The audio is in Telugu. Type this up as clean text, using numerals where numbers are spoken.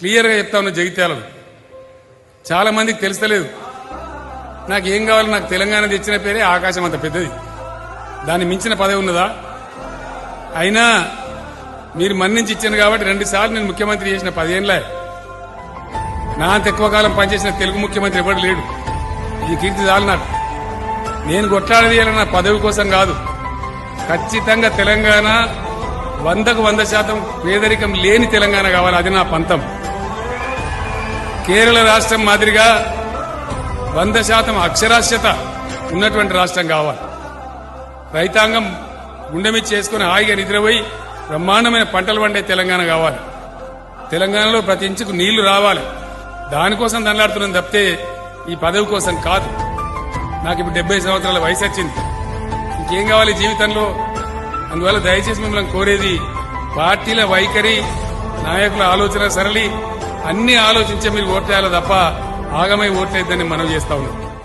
క్లియర్గా చెప్తా ఉన్నా. జగిత్యాలలో చాలా మందికి తెలుస్తలేదు. నాకు ఏం కావాలి, నాకు తెలంగాణ తెచ్చిన పేరే ఆకాశం అంత పెద్దది, దాన్ని మించిన పదవి ఉన్నదా? అయినా మీరు మన్నించి ఇచ్చాను కాబట్టి 2 సార్లు నేను ముఖ్యమంత్రి చేసిన 10 ఏళ్ళే. నా అంత ఎక్కువ కాలం పనిచేసిన తెలుగు ముఖ్యమంత్రి ఎవడు లేడు. ఈ కీర్తి చాలు నాకు. నేను కొట్లాడేయాలన్న పదవి కోసం కాదు, ఖచ్చితంగా తెలంగాణ 100కు 100% పేదరికం లేని తెలంగాణ కావాలి. అది నా పంతం. కేరళ రాష్ట్రం మాదిరిగా 100% అక్షరాస్యత ఉన్నటువంటి రాష్ట్రం కావాలి. రైతాంగం గుండెమిచ్చి చేసుకుని హాయిగా నిద్రపోయి బ్రహ్మాండమైన పంటలు పండే తెలంగాణ కావాలి. తెలంగాణలో ప్రతి ఇంచుకు నీళ్లు రావాలి. దానికోసం దండలాడుతున్నాం తప్పితే ఈ పదవి కోసం కాదు. నాకు ఇప్పుడు 70 సంవత్సరాల వయసు వచ్చింది. ఇంకేం కావాలి జీవితంలో? అందువల్ల దయచేసి మిమ్మల్ని కోరేది, పార్టీల వైఖరి, నాయకుల ఆలోచన సరళి అన్ని ఆలోచించే మీరు ఓట్లేయాలి తప్ప ఆగమై ఓట్లేద్దని మనం చేస్తా ఉన్నాం.